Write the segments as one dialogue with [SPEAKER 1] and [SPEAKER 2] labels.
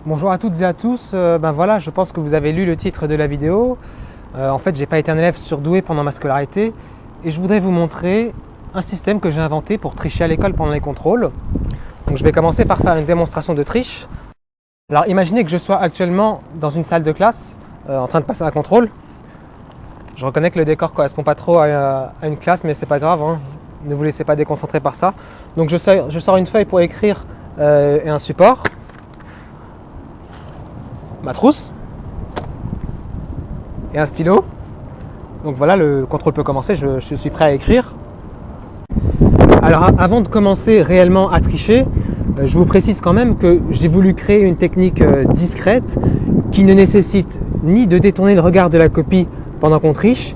[SPEAKER 1] Bonjour à toutes et à tous, voilà, je pense que vous avez lu le titre de la vidéo. En fait, j'ai pas été un élève surdoué pendant ma scolarité et je voudrais vous montrer un système que j'ai inventé pour tricher à l'école pendant les contrôles. Donc je vais commencer par faire une démonstration de triche. Alors imaginez que je sois actuellement dans une salle de classe en train de passer un contrôle. Je reconnais que le décor ne correspond pas trop à une classe, mais c'est pas grave, hein. Ne vous laissez pas déconcentrer par ça. Donc je sors une feuille pour écrire et un support. Ma trousse et un stylo. Donc voilà, le contrôle peut commencer, je suis prêt à écrire. Alors avant de commencer réellement à tricher, je vous précise quand même que j'ai voulu créer une technique discrète qui ne nécessite ni de détourner le regard de la copie pendant qu'on triche,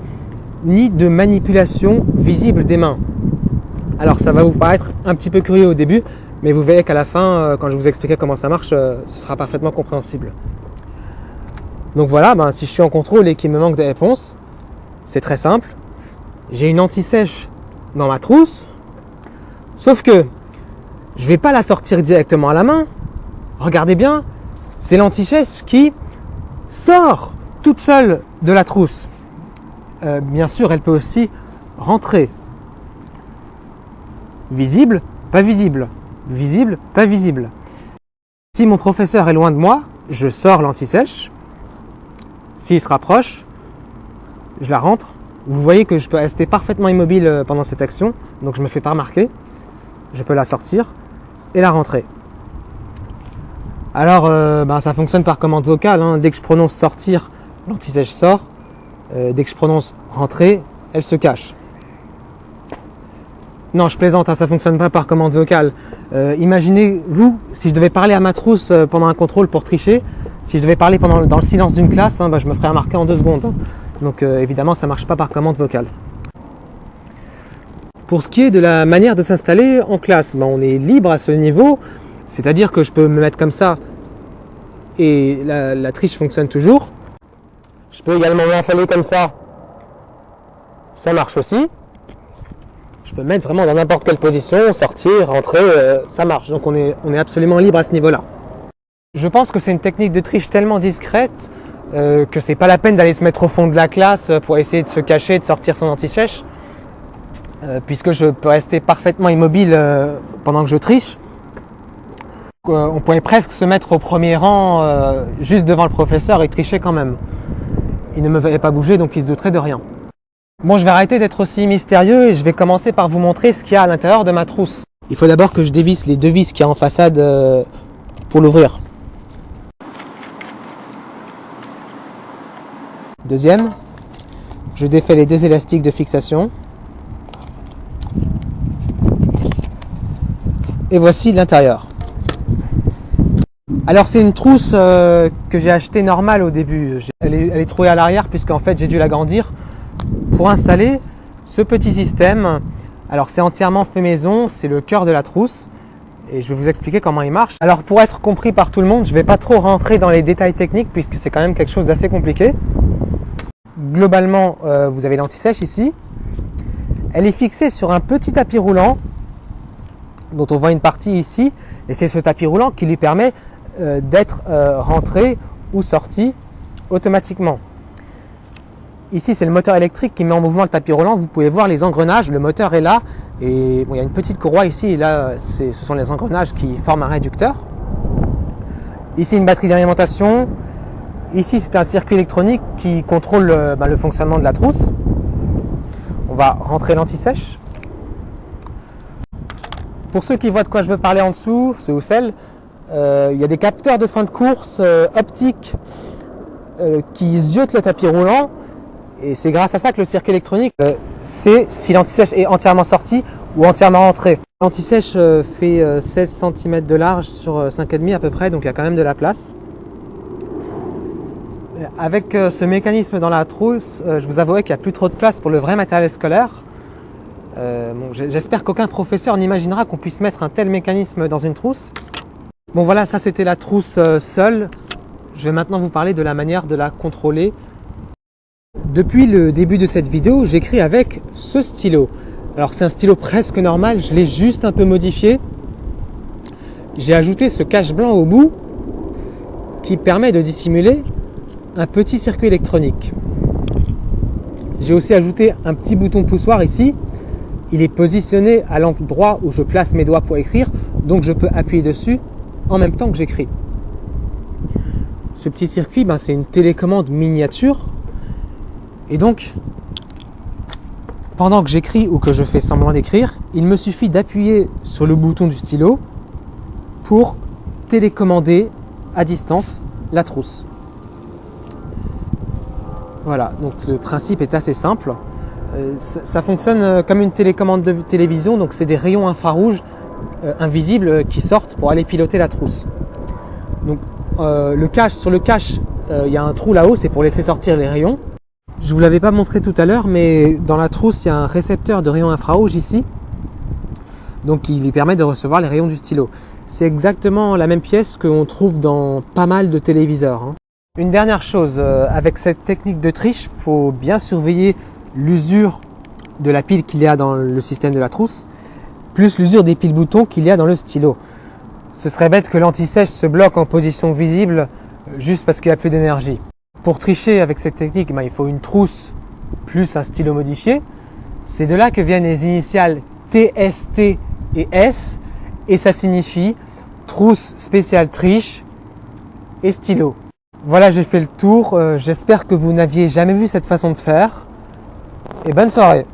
[SPEAKER 1] ni de manipulation visible des mains. Alors ça va vous paraître un petit peu curieux au début, mais vous verrez qu'à la fin, quand je vous expliquerai comment ça marche, ce sera parfaitement compréhensible. Donc voilà, si je suis en contrôle et qu'il me manque des réponses, c'est très simple. J'ai une anti-sèche dans ma trousse, sauf que je ne vais pas la sortir directement à la main. Regardez bien, c'est l'anti-sèche qui sort toute seule de la trousse. Bien sûr, elle peut aussi rentrer. Visible, pas visible. Visible, pas visible. Si mon professeur est loin de moi, je sors l'anti-sèche. S'il se rapproche, je la rentre. Vous voyez que je peux rester parfaitement immobile pendant cette action, donc je ne me fais pas remarquer. Je peux la sortir et la rentrer. Alors, ça fonctionne par commande vocale, hein. Dès que je prononce sortir, l'anti-sèche sort. Dès que je prononce rentrer, elle se cache. Non, je plaisante, hein, ça ne fonctionne pas par commande vocale. Imaginez-vous, si je devais parler à ma trousse pendant un contrôle pour tricher, si je devais parler dans le silence d'une classe, je me ferais remarquer en 2 secondes. Hein. Donc évidemment, ça ne marche pas par commande vocale. Pour ce qui est de la manière de s'installer en classe, on est libre à ce niveau, c'est-à-dire que je peux me mettre comme ça et la triche fonctionne toujours. Je peux également m'installer comme ça marche aussi. Je peux me mettre vraiment dans n'importe quelle position, sortir, rentrer, ça marche. Donc on est absolument libre à ce niveau-là. Je pense que c'est une technique de triche tellement discrète que c'est pas la peine d'aller se mettre au fond de la classe pour essayer de se cacher, de sortir son anti-sèche, puisque je peux rester parfaitement immobile pendant que je triche. On pourrait presque se mettre au premier rang juste devant le professeur et tricher quand même. Il ne me verrait pas bouger, donc il se douterait de rien. Bon, je vais arrêter d'être aussi mystérieux et je vais commencer par vous montrer ce qu'il y a à l'intérieur de ma trousse. Il faut d'abord que je dévisse les 2 vis qu'il y a en façade pour l'ouvrir. Deuxième, je défais les 2 élastiques de fixation. Et voici l'intérieur. Alors c'est une trousse que j'ai achetée normale au début. Elle est trouée à l'arrière puisqu'en fait j'ai dû l'agrandir pour installer ce petit système. Alors c'est entièrement fait maison, c'est le cœur de la trousse et je vais vous expliquer comment il marche. Alors pour être compris par tout le monde, je ne vais pas trop rentrer dans les détails techniques puisque c'est quand même quelque chose d'assez compliqué. Globalement, vous avez l'anti-sèche ici. Elle est fixée sur un petit tapis roulant dont on voit une partie ici et c'est ce tapis roulant qui lui permet d'être rentré ou sorti automatiquement. Ici, c'est le moteur électrique qui met en mouvement le tapis roulant. Vous pouvez voir les engrenages, le moteur est là et il y a une petite courroie ici et là, ce sont les engrenages qui forment un réducteur. Ici, une batterie d'alimentation. Ici, c'est un circuit électronique qui contrôle le fonctionnement de la trousse. On va rentrer l'anti-sèche. Pour ceux qui voient de quoi je veux parler en dessous, ceux ou celles, il y a des capteurs de fin de course optiques qui ziotent le tapis roulant. Et c'est grâce à ça que le circuit électronique sait si l'anti-sèche est entièrement sorti ou entièrement rentré. L'anti-sèche fait 16 cm de large sur 5,5 à peu près, donc il y a quand même de la place. Avec ce mécanisme dans la trousse, je vous avouerai qu'il n'y a plus trop de place pour le vrai matériel scolaire. J'espère qu'aucun professeur n'imaginera qu'on puisse mettre un tel mécanisme dans une trousse. Bon voilà, ça c'était la trousse seule. Je vais maintenant vous parler de la manière de la contrôler. Depuis le début de cette vidéo, j'écris avec ce stylo. Alors c'est un stylo presque normal, je l'ai juste un peu modifié. J'ai ajouté ce cache blanc au bout qui permet de dissimuler un petit circuit électronique. J'ai aussi ajouté un petit bouton poussoir ici. Il est positionné à l'endroit où je place mes doigts pour écrire, donc je peux appuyer dessus en même temps que j'écris. Ce petit circuit, c'est une télécommande miniature. Et donc, pendant que j'écris ou que je fais semblant d'écrire, il me suffit d'appuyer sur le bouton du stylo pour télécommander à distance la trousse. Voilà, donc le principe est assez simple. Ça fonctionne comme une télécommande de télévision, donc c'est des rayons infrarouges invisibles qui sortent pour aller piloter la trousse. Donc sur le cache, il y a un trou là-haut, c'est pour laisser sortir les rayons. Je ne vous l'avais pas montré tout à l'heure, mais dans la trousse, il y a un récepteur de rayons infrarouges ici. Donc il lui permet de recevoir les rayons du stylo. C'est exactement la même pièce qu'on trouve dans pas mal de téléviseurs. Une dernière chose, avec cette technique de triche, il faut bien surveiller l'usure de la pile qu'il y a dans le système de la trousse, plus l'usure des piles boutons qu'il y a dans le stylo. Ce serait bête que l'anti-sèche se bloque en position visible juste parce qu'il n'y a plus d'énergie. Pour tricher avec cette technique, il faut une trousse plus un stylo modifié. C'est de là que viennent les initiales TST et S, et ça signifie trousse spéciale triche et stylo. Voilà, j'ai fait le tour. J'espère que vous n'aviez jamais vu cette façon de faire. Et bonne soirée!